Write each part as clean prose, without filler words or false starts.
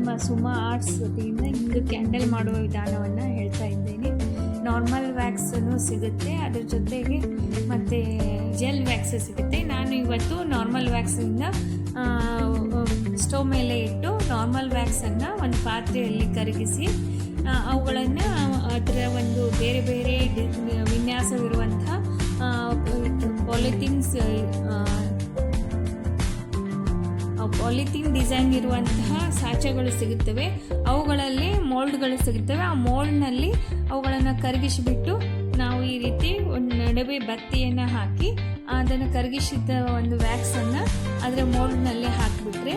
ನಿಮ್ಮ ಸುಮಾ ಆರ್ಟ್ಸ್ ವತಿಯಿಂದ ಇಂದು ಕ್ಯಾಂಡಲ್ ಮಾಡುವ ವಿಧಾನವನ್ನು ಹೇಳ್ತಾ ಇದ್ದೇನೆ. ನಾರ್ಮಲ್ ವ್ಯಾಕ್ಸನ್ನು ಸಿಗುತ್ತೆ, ಅದ್ರ ಜೊತೆಗೆ ಮತ್ತು ಜೆಲ್ ವ್ಯಾಕ್ಸ್ ಸಿಗುತ್ತೆ. ನಾನು ಇವತ್ತು ನಾರ್ಮಲ್ ವ್ಯಾಕ್ಸಿಂದ ಸ್ಟವ್ ಮೇಲೆ ಇಟ್ಟು ನಾರ್ಮಲ್ ವ್ಯಾಕ್ಸನ್ನು ಒಂದು ಪಾತ್ರೆಯಲ್ಲಿ ಕರಗಿಸಿ ಅವುಗಳನ್ನು ಅದರ ಒಂದು ಬೇರೆ ಬೇರೆ ವಿನ್ಯಾಸವಿರುವಂಥ ಪಾಲಿಥೀನ್ ಡಿಸೈನ್ ಇರುವಂತಹ ಸಾಚೆಗಳು ಸಿಗುತ್ತವೆ. ಅವುಗಳಲ್ಲಿ ಮೋಲ್ಡ್ಗಳು ಸಿಗುತ್ತವೆ. ಆ ಮೋಲ್ಡ್ನಲ್ಲಿ ಅವುಗಳನ್ನು ಕರಗಿಸಿಬಿಟ್ಟು ನಾವು ಈ ರೀತಿ ಒಂದು ನಡುವೆ ಬತ್ತಿಯನ್ನು ಹಾಕಿ ಅದನ್ನು ಕರಗಿಸಿದ ಒಂದು ವ್ಯಾಕ್ಸನ್ನು ಅದರ ಮೋಲ್ಡ್ನಲ್ಲಿ ಹಾಕಿಬಿಟ್ರೆ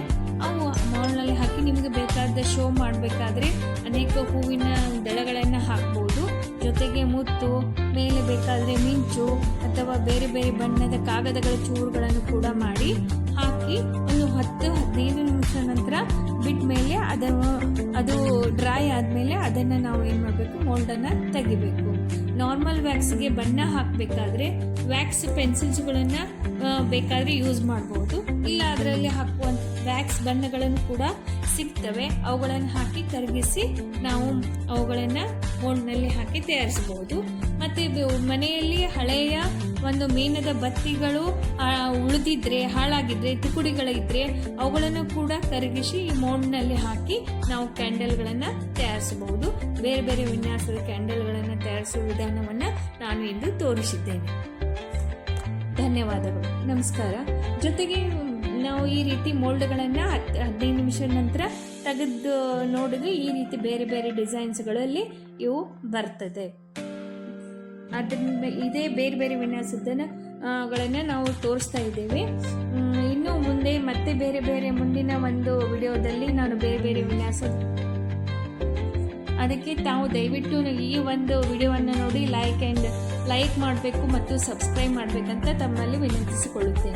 ಅವು ಮೋಲ್ಡ್ನಲ್ಲಿ ಹಾಕಿ ನಿಮಗೆ ಬೇಕಾದ ಶೋ ಮಾಡಬೇಕಾದ್ರೆ ಅನೇಕ ಹೂವಿನ ದಳಗಳನ್ನು ಹಾಕ್ಬೋದು. ಜೊತೆಗೆ ಮುತ್ತು, ಮೇಲೆ ಬೇಕಾದರೆ ಮಿಂಚು ಅಥವಾ ಬೇರೆ ಬೇರೆ ಬಣ್ಣದ ಕಾಗದಗಳ ಚೂರುಗಳನ್ನು ಕೂಡ ಮಾಡಿ ಹಾಕಿ ಒಂದು 10-15 ನಿಮಿಷ ನಂತರ ಬಿಟ್ಟ ಮೇಲೆ ಅದು ಡ್ರೈ ಆದಮೇಲೆ ಅದನ್ನು ನಾವು ಏನು ಮಾಡಬೇಕು, ಮೋಲ್ಡನ್ನು ತೆಗಿಬೇಕು. ನಾರ್ಮಲ್ ವ್ಯಾಕ್ಸ್ಗೆ ಬಣ್ಣ ಹಾಕಬೇಕಾದ್ರೆ ವ್ಯಾಕ್ಸ್ ಪೆನ್ಸಿಲ್ಸ್ಗಳನ್ನು ಬೇಕಾದರೆ ಯೂಸ್ ಮಾಡ್ಬೋದು. ಇಲ್ಲ ಅದರಲ್ಲಿ ಹಾಕುವಂಥ ವ್ಯಾಕ್ಸ್ ಬಣ್ಣಗಳನ್ನು ಕೂಡ ಸಿಗ್ತವೆ. ಅವುಗಳನ್ನು ಹಾಕಿ ಕರಗಿಸಿ ನಾವು ಅವುಗಳನ್ನು ಮೋಲ್ಡ್ನಲ್ಲಿ ಹಾಕಿ ತಯಾರಿಸಬಹುದು. ಮತ್ತು ಮನೆಯಲ್ಲಿ ಹಳೆಯ ಒಂದು ಮೇಣದ ಬತ್ತಿಗಳು ಉಳಿದಿದ್ರೆ, ಹಾಳಾಗಿದ್ರೆ, ತುಕುಡಿಗಳಿದ್ರೆ ಅವುಗಳನ್ನು ಕೂಡ ಕರಗಿಸಿ ಈ ಮೋಲ್ಡ್ನಲ್ಲಿ ಹಾಕಿ ನಾವು ಕ್ಯಾಂಡಲ್ಗಳನ್ನು ತಯಾರಿಸಬಹುದು. ಬೇರೆ ಬೇರೆ ವಿನ್ಯಾಸದ ಕ್ಯಾಂಡಲ್ಗಳನ್ನು ತಯಾರಿಸುವ ವಿಧಾನವನ್ನು ನಾನು ಇಂದು ತೋರಿಸಿದ್ದೇನೆ. ಧನ್ಯವಾದಗಳು, ನಮಸ್ಕಾರ. ಜೊತೆಗೆ ನಾವು ಈ ರೀತಿ ಮೋಲ್ಡ್ಗಳನ್ನು 15 ನಿಮಿಷದ ನಂತರ ತೆಗೆದು ನೋಡಿದ್ರೆ ಈ ರೀತಿ ಬೇರೆ ಬೇರೆ ಡಿಸೈನ್ಸ್ಗಳಲ್ಲಿ ಇವು ಬರ್ತದೆ. ಅದರಿಂದ ಇದೇ ಬೇರೆ ಬೇರೆ ವಿನ್ಯಾಸಗಳನ್ನು ನಾವು ತೋರಿಸ್ತಾ ಇದ್ದೇವೆ. ಇನ್ನು ಮುಂದೆ ಮತ್ತೆ ಬೇರೆ ಬೇರೆ ಮುಂದಿನ ಒಂದು ವಿಡಿಯೋದಲ್ಲಿ ನಾನು ಬೇರೆ ಬೇರೆ ವಿನ್ಯಾಸ, ಅದಕ್ಕೆ ತಾವು ದಯವಿಟ್ಟು ಈ ಒಂದು ವಿಡಿಯೋವನ್ನು ನೋಡಿ ಲೈಕ್ ಮಾಡಬೇಕು ಮತ್ತು ಸಬ್ಸ್ಕ್ರೈಬ್ ಮಾಡಬೇಕಂತ ತಮ್ಮಲ್ಲಿ ವಿನಂತಿಸಿಕೊಳ್ಳುತ್ತೇನೆ.